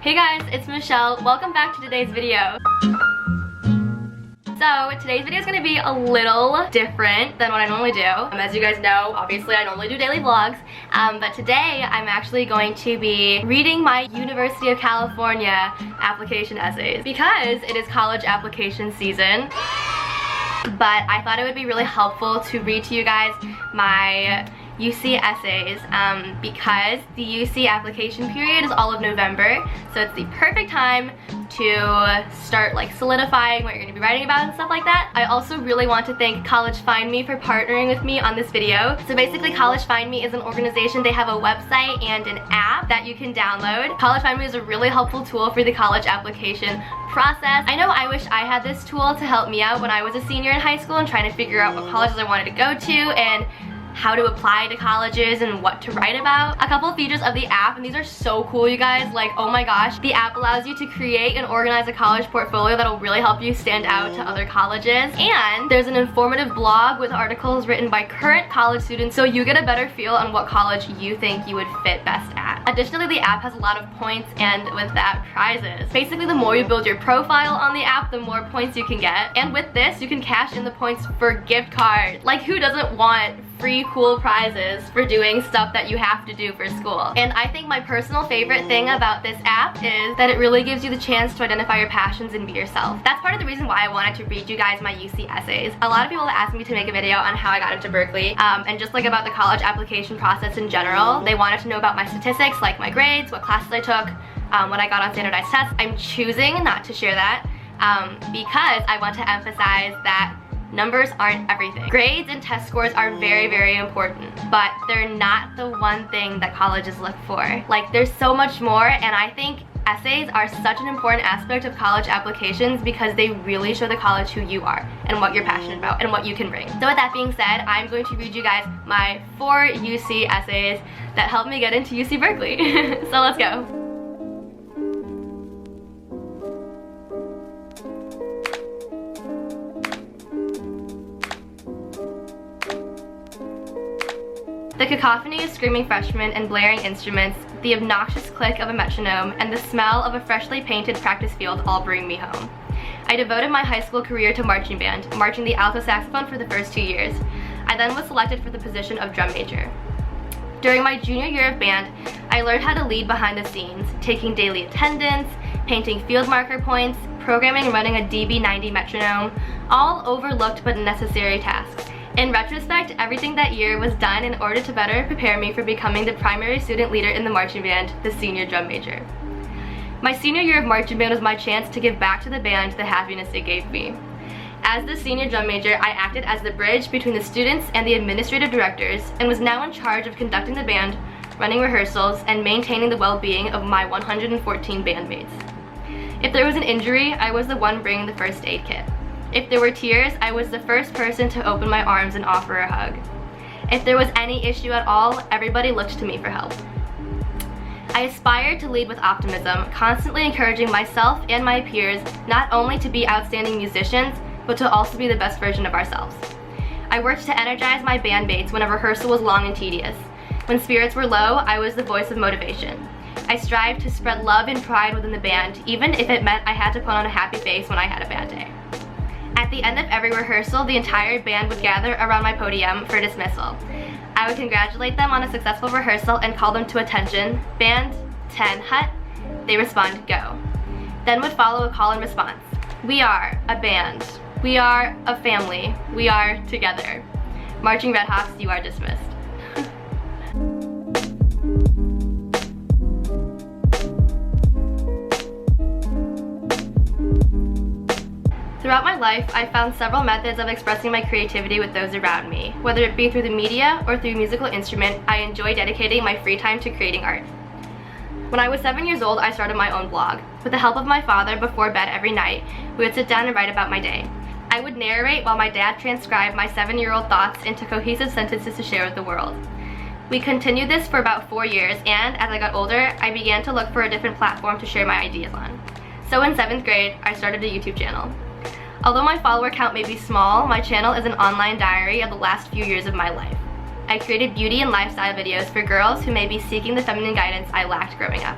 Hey guys, it's Michelle. Welcome back to today's video. So today's video is going to be a little different than what I normally do. As you guys know, obviously I normally do daily vlogs, but today I'm actually going to be reading my University of California application essays because it is college application season. But I thought it would be really helpful to read to you guys my UC essays because the UC application period is all of November, so it's the perfect time to start like solidifying what you're going to be writing about and stuff like that. I also really want to thank College Find Me for partnering with me on this video. So basically College Find Me is an organization. They have a website and an app that you can download. College Find Me is a really helpful tool for the college application process. I know I wish I had this tool to help me out when I was a senior in high school and trying to figure out what colleges I wanted to go to and how to apply to colleges and what to write about. A couple of features of the app, and these are so cool, you guys, like, oh my gosh. The app allows you to create and organize a college portfolio that'll really help you stand out to other colleges. And there's an informative blog with articles written by current college students, so you get a better feel on what college you think you would fit best at. Additionally, the app has a lot of points and with that, prizes. Basically, the more you build your profile on the app, the more points you can get. And with this, you can cash in the points for gift cards. Like, who doesn't want free cool prizes for doing stuff that you have to do for school? And I think my personal favorite thing about this app is that it really gives you the chance to identify your passions and be yourself. That's part of the reason why I wanted to read you guys my UC essays. A lot of people asked me to make a video on how I got into Berkeley and just like about the college application process in general. They wanted to know about my statistics, like my grades, what classes I took, what I got on standardized tests. I'm choosing not to share that because I want to emphasize that numbers aren't everything. Grades and test scores are very, very important, but they're not the one thing that colleges look for. Like, there's so much more, and I think essays are such an important aspect of college applications because they really show the college who you are and what you're passionate about and what you can bring. So with that being said, I'm going to read you guys my 4 UC essays that helped me get into UC Berkeley. So let's go. The cacophony of screaming freshmen and blaring instruments, the obnoxious click of a metronome, and the smell of a freshly painted practice field all bring me home. I devoted my high school career to marching band, marching the alto saxophone for the first 2 years. I then was selected for the position of drum major. During my junior year of band, I learned how to lead behind the scenes, taking daily attendance, painting field marker points, programming and running a DB90 metronome, all overlooked but necessary tasks. In retrospect, everything that year was done in order to better prepare me for becoming the primary student leader in the marching band, the senior drum major. My senior year of marching band was my chance to give back to the band the happiness it gave me. As the senior drum major, I acted as the bridge between the students and the administrative directors and was now in charge of conducting the band, running rehearsals, and maintaining the well-being of my 114 bandmates. If there was an injury, I was the one bringing the first aid kit. If there were tears, I was the first person to open my arms and offer a hug. If there was any issue at all, everybody looked to me for help. I aspired to lead with optimism, constantly encouraging myself and my peers not only to be outstanding musicians, but to also be the best version of ourselves. I worked to energize my bandmates when a rehearsal was long and tedious. When spirits were low, I was the voice of motivation. I strived to spread love and pride within the band, even if it meant I had to put on a happy face when I had a bad day. At the end of every rehearsal, the entire band would gather around my podium for dismissal. I would congratulate them on a successful rehearsal and call them to attention. Band 10 hut. They respond go. Then would follow a call and response. We are a band. We are a family. We are together. Marching Red Hawks, you are dismissed. Throughout my life, I've found several methods of expressing my creativity with those around me. Whether it be through the media or through musical instrument, I enjoy dedicating my free time to creating art. When I was 7 years old, I started my own blog. With the help of my father, before bed every night, we would sit down and write about my day. I would narrate while my dad transcribed my 7-year-old thoughts into cohesive sentences to share with the world. We continued this for about 4 years, and as I got older, I began to look for a different platform to share my ideas on. So in 7th grade, I started a YouTube channel. Although my follower count may be small, my channel is an online diary of the last few years of my life. I created beauty and lifestyle videos for girls who may be seeking the feminine guidance I lacked growing up.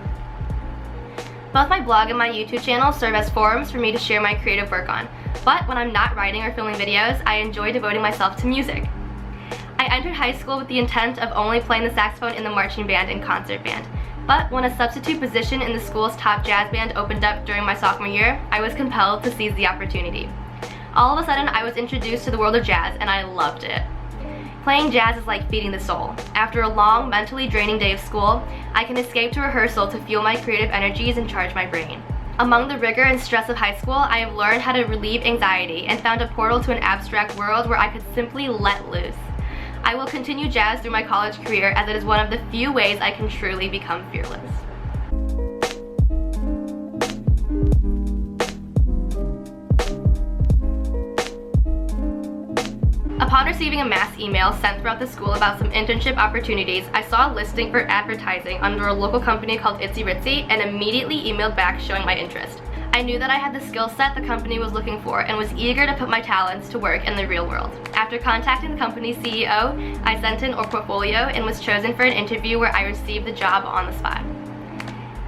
Both my blog and my YouTube channel serve as forums for me to share my creative work on, but when I'm not writing or filming videos, I enjoy devoting myself to music. I entered high school with the intent of only playing the saxophone in the marching band and concert band, but when a substitute position in the school's top jazz band opened up during my sophomore year, I was compelled to seize the opportunity. All of a sudden, I was introduced to the world of jazz, and I loved it. Playing jazz is like feeding the soul. After a long, mentally draining day of school, I can escape to rehearsal to fuel my creative energies and charge my brain. Among the rigor and stress of high school, I have learned how to relieve anxiety and found a portal to an abstract world where I could simply let loose. I will continue jazz through my college career as it is one of the few ways I can truly become fearless. Upon receiving a mass email sent throughout the school about some internship opportunities, I saw a listing for advertising under a local company called Itsy Ritsy and immediately emailed back showing my interest. I knew that I had the skill set the company was looking for and was eager to put my talents to work in the real world. After contacting the company's CEO, I sent in a portfolio and was chosen for an interview where I received the job on the spot.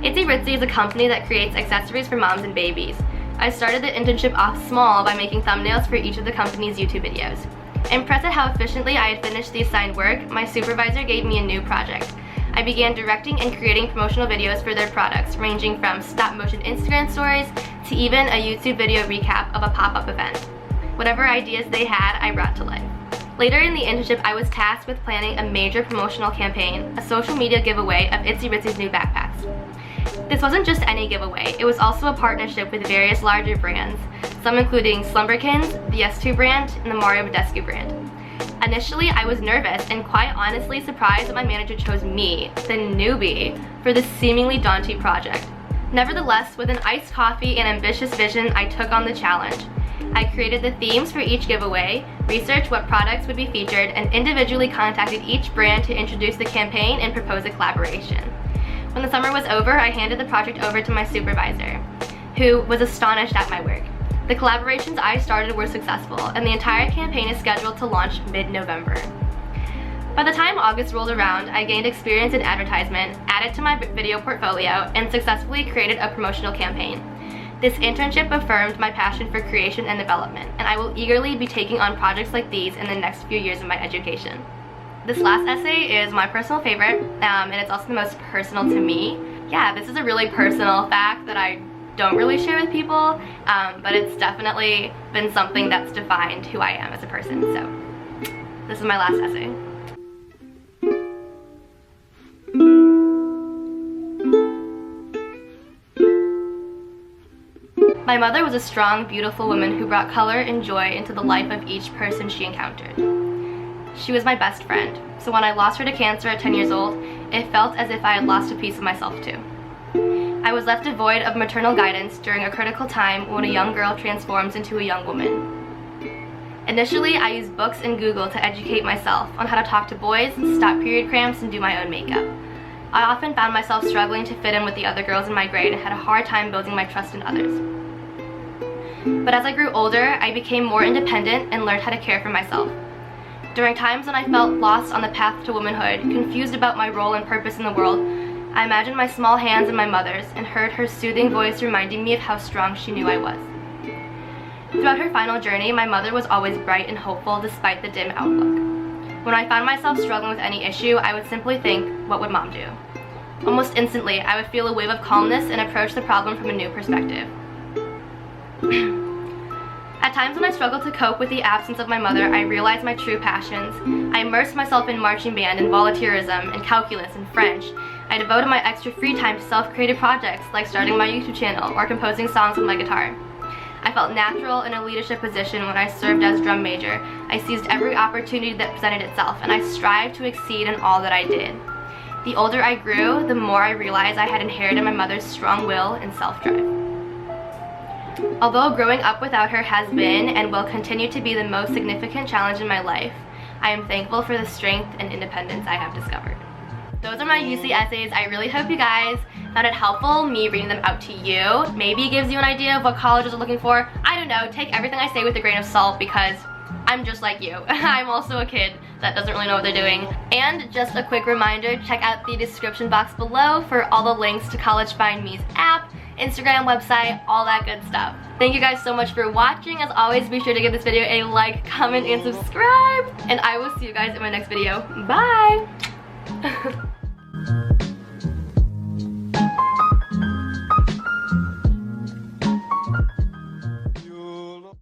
Itsy Ritsy is a company that creates accessories for moms and babies. I started the internship off small by making thumbnails for each of the company's YouTube videos. Impressed at how efficiently I had finished the assigned work, my supervisor gave me a new project. I began directing and creating promotional videos for their products, ranging from stop-motion Instagram stories to even a YouTube video recap of a pop-up event. Whatever ideas they had, I brought to life. Later in the internship, I was tasked with planning a major promotional campaign, a social media giveaway of Itsy Ritsy's new backpacks. This wasn't just any giveaway, it was also a partnership with various larger brands, some including Slumberkins, the S2 brand, and the Mario Badescu brand. Initially, I was nervous and quite honestly surprised that my manager chose me, the newbie, for this seemingly daunting project. Nevertheless, with an iced coffee and ambitious vision, I took on the challenge. I created the themes for each giveaway, researched what products would be featured, and individually contacted each brand to introduce the campaign and propose a collaboration. When the summer was over, I handed the project over to my supervisor, who was astonished at my work. The collaborations I started were successful, and the entire campaign is scheduled to launch mid-November. By the time August rolled around, I gained experience in advertisement, added to my video portfolio, and successfully created a promotional campaign. This internship affirmed my passion for creation and development, and I will eagerly be taking on projects like these in the next few years of my education. This last essay is my personal favorite, and it's also the most personal to me. Yeah, this is a really personal fact that I don't really share with people, but it's definitely been something that's defined who I am as a person. So this is my last essay. My mother was a strong, beautiful woman who brought color and joy into the life of each person she encountered. She was my best friend, so when I lost her to cancer at 10 years old, it felt as if I had lost a piece of myself too. I was left devoid of maternal guidance during a critical time when a young girl transforms into a young woman. Initially, I used books and Google to educate myself on how to talk to boys, stop period cramps, and do my own makeup. I often found myself struggling to fit in with the other girls in my grade and had a hard time building my trust in others. But as I grew older, I became more independent and learned how to care for myself. During times when I felt lost on the path to womanhood, confused about my role and purpose in the world, I imagined my small hands in my mother's and heard her soothing voice reminding me of how strong she knew I was. Throughout her final journey, my mother was always bright and hopeful despite the dim outlook. When I found myself struggling with any issue, I would simply think, what would mom do? Almost instantly, I would feel a wave of calmness and approach the problem from a new perspective. At times when I struggled to cope with the absence of my mother, I realized my true passions. I immersed myself in marching band and volunteerism and calculus and French. I devoted my extra free time to self-created projects like starting my YouTube channel or composing songs with my guitar. I felt natural in a leadership position when I served as drum major. I seized every opportunity that presented itself, and I strived to exceed in all that I did. The older I grew, the more I realized I had inherited my mother's strong will and self-drive. Although growing up without her has been and will continue to be the most significant challenge in my life, I am thankful for the strength and independence I have discovered. Those are my UC essays. I really hope you guys found it helpful, me reading them out to you. Maybe it gives you an idea of what colleges are looking for. I don't know, take everything I say with a grain of salt because I'm just like you. I'm also a kid that doesn't really know what they're doing. And just a quick reminder, check out the description box below for all the links to College Find Me's app Instagram, website, all that good stuff. Thank you guys so much for watching. As always, be sure to give this video a like, comment, and subscribe. And I will see you guys in my next video. Bye!